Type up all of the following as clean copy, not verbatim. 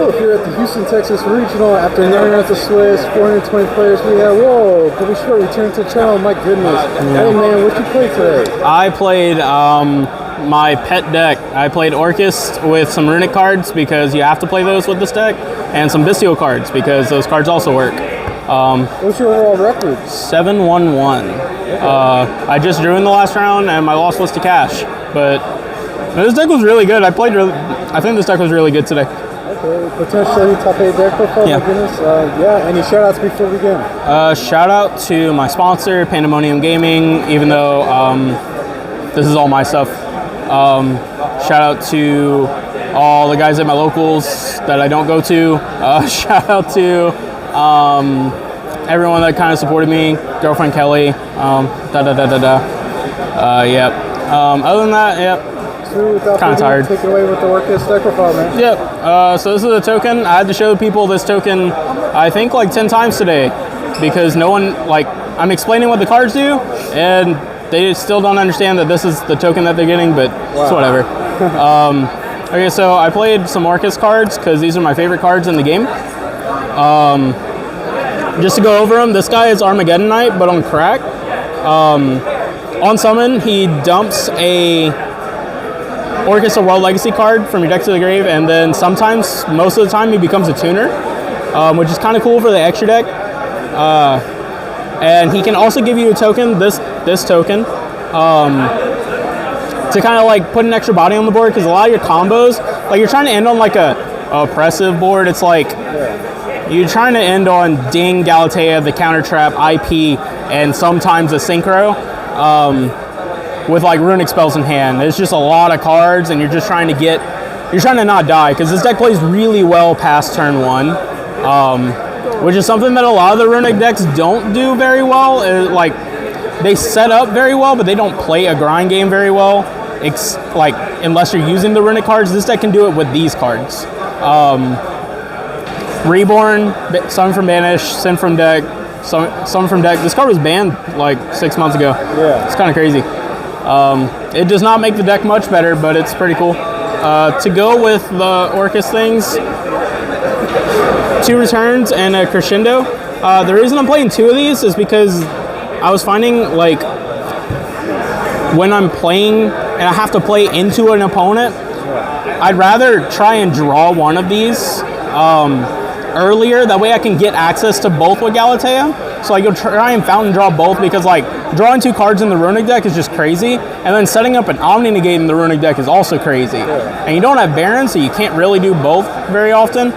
Whoa, here at the Houston, Texas Regional, after 9 rounds of Swiss, 420 players, we have, whoa, pretty short return to the channel, my goodness. Hey man, what you play today? I played my pet deck. I played Orcusts with some runick cards because you have to play those with this deck, and some bestial cards because those cards also work. What's your overall record? 7-1-1. I just drew in the last round and my loss was to cash, but this deck was really good. I think this deck was really good today. Okay, potentially top 8 deck profile, yeah. My goodness. Yeah, any shout outs before we begin? Shout out to my sponsor, Pandemonium Gaming, even though this is all my stuff. Shout out to all the guys at my locals that I don't go to. Shout out to everyone that kind of supported me, girlfriend Kelly, Yep. Other than that, yep. Kind of tired. Take it away with the Orcusts deck profile, man. Yep. So this is a token. I had to show people this token, I think like 10 times today, because no one, like, I'm explaining what the cards do, and they still don't understand that this is the token that they're getting, but it's whatever. Okay, so I played some Orcust cards because these are my favorite cards in the game. Just to go over them, this guy is Armageddon Knight, but on crack. On summon, he dumps a Orcust or World Legacy card from your deck to the grave, and then sometimes, most of the time, he becomes a tuner, which is kind of cool for the extra deck. And he can also give you a token, this token, to kind of like put an extra body on the board, because a lot of your combos, like you're trying to end on like a oppressive board. It's like you're trying to end on Ding, Galatea, the counter trap, IP, and sometimes a synchro. With like runic spells in hand. It's just a lot of cards, and you're just trying to not die, because this deck plays really well past turn 1, which is something that a lot of the runic decks don't do very well. Like, they set up very well, but they don't play a grind game very well, like, unless you're using the runic cards. This deck can do it with these cards. Reborn, Summon from Banish, Send from deck, Summon from deck. This card was banned like 6 months ago. Yeah. It's kind of crazy. It does not make the deck much better, but it's pretty cool. To go with the Orcust things, 2 returns and a crescendo. The reason I'm playing 2 of these is because I was finding, like, when I'm playing and I have to play into an opponent, I'd rather try and draw one of these earlier. That way I can get access to both with Galatea. So like, you'll try and fountain draw both, because like drawing 2 cards in the runic deck is just crazy, and then setting up an Omni Negate in the runic deck is also crazy. And you don't have Baron, so you can't really do both very often.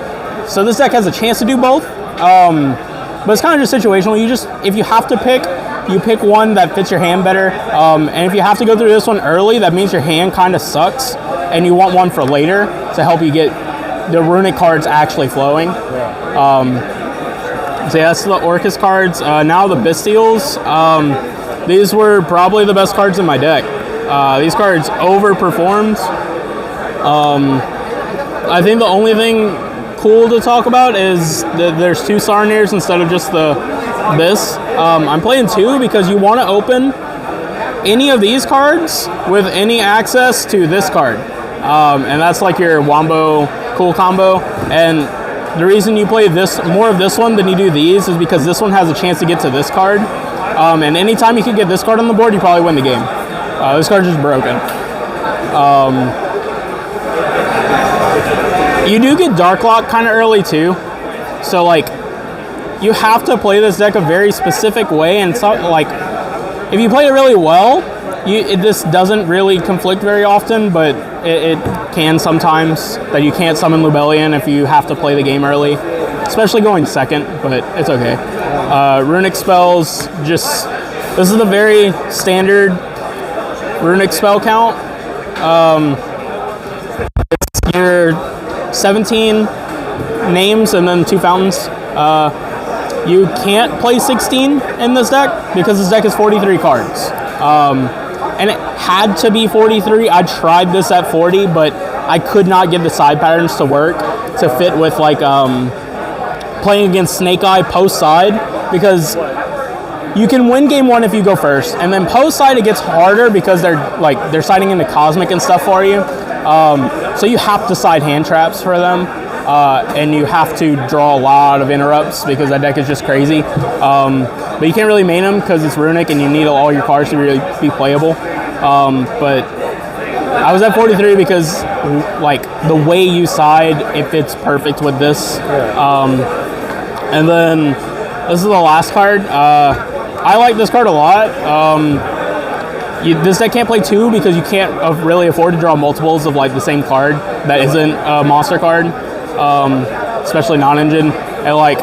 So this deck has a chance to do both, but it's kind of just situational. If you have to pick, you pick one that fits your hand better. And if you have to go through this one early, that means your hand kind of sucks, and you want one for later to help you get the runic cards actually flowing. So yeah, that's the Orcust cards. Now the Bestials. These were probably the best cards in my deck. These cards overperformed. I think the only thing cool to talk about is that there's 2 Sarniers instead of just this. I'm playing 2 because you want to open any of these cards with any access to this card. And that's like your Wombo cool combo. And the reason you play more of this one than you do these is because this one has a chance to get to this card. And anytime you can get this card on the board, you probably win the game. This card's just broken. You do get Darklock kind of early too. So like, you have to play this deck a very specific way, and so, like, if you play it really well, this doesn't really conflict very often, but it can sometimes, that you can't summon Lubellion if you have to play the game early, especially going second, but it's okay. Runic spells, this is the very standard runic spell count. It's your 17 names and then 2 fountains. You can't play 16 in this deck because this deck is 43 cards. And it had to be 43. I tried this at 40, but I could not get the side patterns to work to fit with like playing against Snake Eye post side, because you can win game 1 if you go first, and then post side it gets harder because they're siding into Cosmic and stuff for you. So you have to side hand traps for them. and you have to draw a lot of interrupts because that deck is just crazy. But you can't really main them because it's runick and you need all your cards to really be playable. But I was at 43 because like the way you side, it fits perfect with this. And then this is the last card. I like this card a lot. This deck can't play 2 because you can't really afford to draw multiples of like the same card that isn't a monster card, especially non-engine. And like,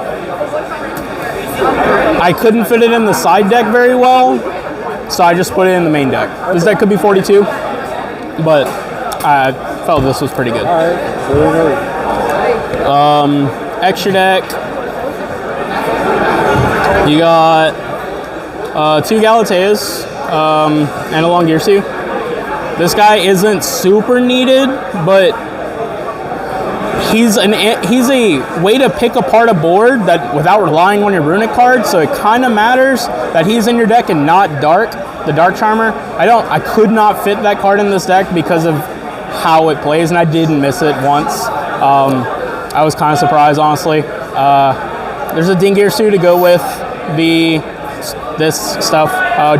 I couldn't fit it in the side deck very well, so I just put it in the main deck. This deck could be 42, but I felt this was pretty good. Extra deck. You got 2 Galateas. And a long Gearsu. This guy isn't super needed, but he's a way to pick apart a board that without relying on your runic card. So it kind of matters that he's in your deck and not Dark, the Dark Charmer. I could not fit that card in this deck because of how it plays, and I didn't miss it once. I was kind of surprised, honestly. There's a Ding Gearsu to go with this stuff.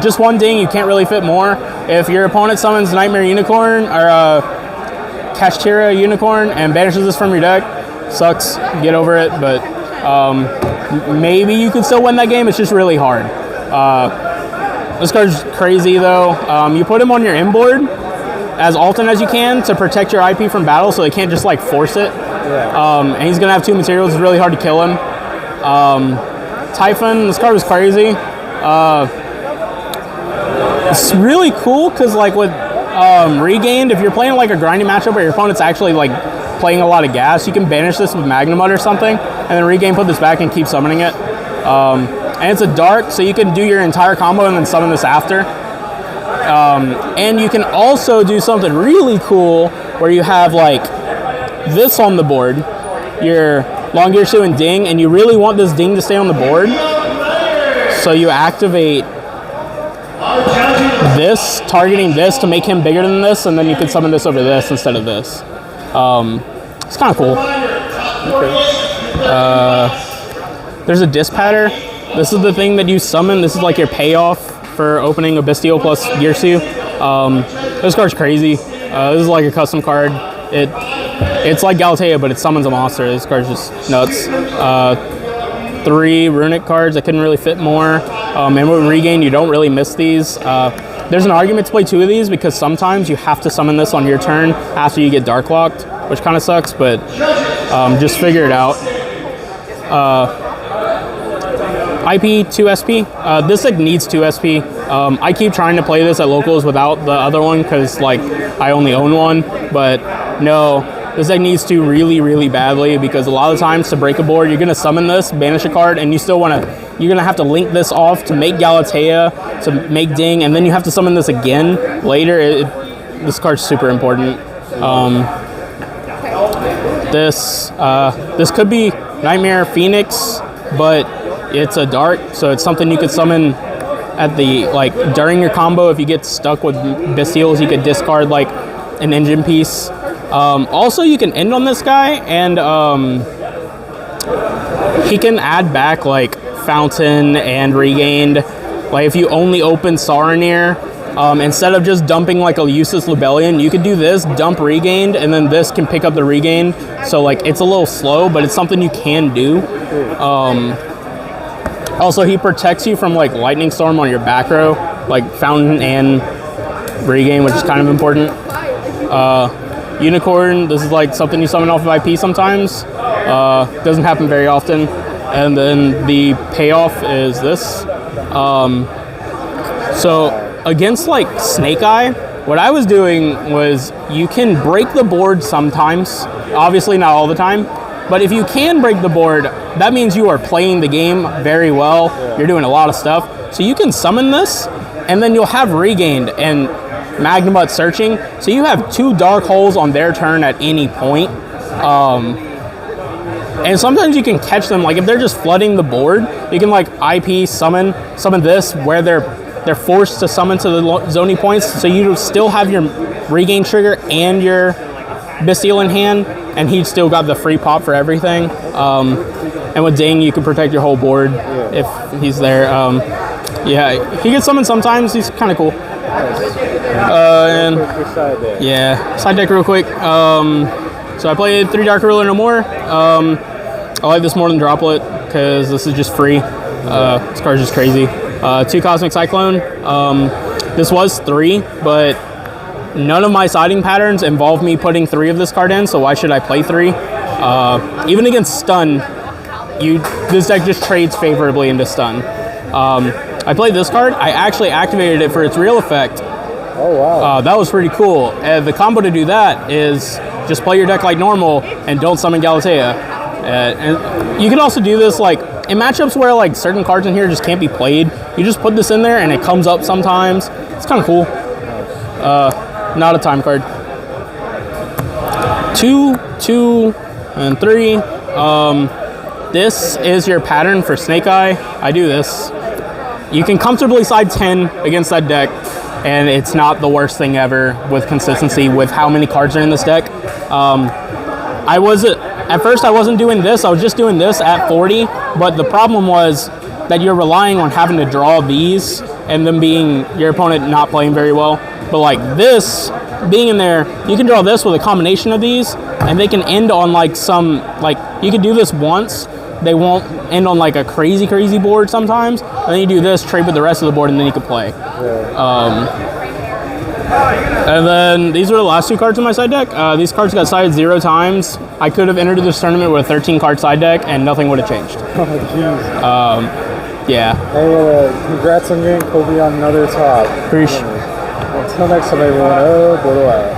Just one ding, you can't really fit more. If your opponent summons Nightmare Unicorn or Kashtira Unicorn and banishes this from your deck, sucks, get over it, but maybe you could still win that game, it's just really hard. This card's crazy though. You put him on your inboard as often as you can to protect your IP from battle so they can't just like force it. And he's gonna have 2 materials, it's really hard to kill him. Typhon, this card was crazy. It's really cool because like with Regained, if you're playing like a grinding matchup where your opponent's actually like playing a lot of gas, you can banish this with Magnamud or something, and then Regain, put this back and keep summoning it. And it's a dark, so you can do your entire combo and then summon this after. And you can also do something really cool where you have like this on the board, your Long Gearsu and Ding, and you really want this Ding to stay on the board. So you activate this, targeting this to make him bigger than this, and then you can summon this over this instead of this. It's kind of cool. There's a Dispatter. This is the thing that you summon. This is like your payoff for opening a Bestial plus Gearsu. This card's crazy. This is like a custom card. It's like Galatea, but it summons a monster. This card's just nuts. 3 runic cards. I couldn't really fit more. And with Regain, you don't really miss these. There's an argument to play 2 of these because sometimes you have to summon this on your turn after you get Dark Locked, which kind of sucks, but just figure it out. IP 2 SP. This deck needs 2 SP. I keep trying to play this at locals without the other one because like I only own one, but no. This deck needs to really, really badly because a lot of times to break a board, you're going to summon this, banish a card, and you're going to have to link this off to make Galatea, to make Ding, and then you have to summon this again later. This card's super important. This could be Nightmare Phoenix, but it's a dark, so it's something you could summon at the, like, during your combo. If you get stuck with Bestials, you could discard, like, an engine piece. Also, you can end on this guy, and he can add back like Fountain and Regained. Like if you only open Saronir, instead of just dumping like a useless Lubellion, you could do this, dump Regained, and then this can pick up the Regained. So like it's a little slow, but it's something you can do. Also, he protects you from like Lightning Storm on your back row, like Fountain and Regain, which is kind of important. Unicorn, this is like something you summon off of IP sometimes. Doesn't happen very often. And then the payoff is this. So against like Snake Eye, what I was doing was you can break the board sometimes. Obviously not all the time. But if you can break the board, that means you are playing the game very well. You're doing a lot of stuff. So you can summon this, and then you'll have Regained and Magnamud searching, so you have 2 dark holes on their turn at any point. And sometimes you can catch them, like if they're just flooding the board, you can like IP summon this where they're forced to summon to the zoning points, so you still have your Regain trigger and your Bastille in hand, and he still got the free pop for everything. And with Ding, you can protect your whole board if he's there. Yeah, he gets summoned sometimes. He's kind of cool. And yeah, side deck real quick. So I played 3 Dark Ruler No More. I like this more than Droplet because this is just free. This card's just crazy. 2 Cosmic Cyclone. This was 3, but none of my siding patterns involve me putting 3 of this card in, so why should I play 3? Even against stun, this deck just trades favorably into stun. I played this card. I actually activated it for its real effect. Oh, wow. That was pretty cool. The combo to do that is just play your deck like normal and don't summon Galatea. And you can also do this like in matchups where like certain cards in here just can't be played. You just put this in there and it comes up sometimes. It's kind of cool. Not a time card. 2, 2, and 3. This is your pattern for Snake Eye. I do this. You can comfortably side 10 against that deck, and it's not the worst thing ever with consistency with how many cards are in this deck. At first I wasn't doing this, I was just doing this at 40, but the problem was that you're relying on having to draw these and them being your opponent not playing very well. But like this, being in there, you can draw this with a combination of these, and they can end on like some, like you could do this once, they won't end on like a crazy board sometimes, and then you do this, trade with the rest of the board, and then you can play. And then these are the last 2 cards in my side deck. These cards got sided 0 times. I could have entered this tournament with a 13 card side deck and nothing would have changed. Oh, jeez. Yeah. Hey, congrats on getting Kobe on another top. Appreciate. Until next time, everyone. Borderline.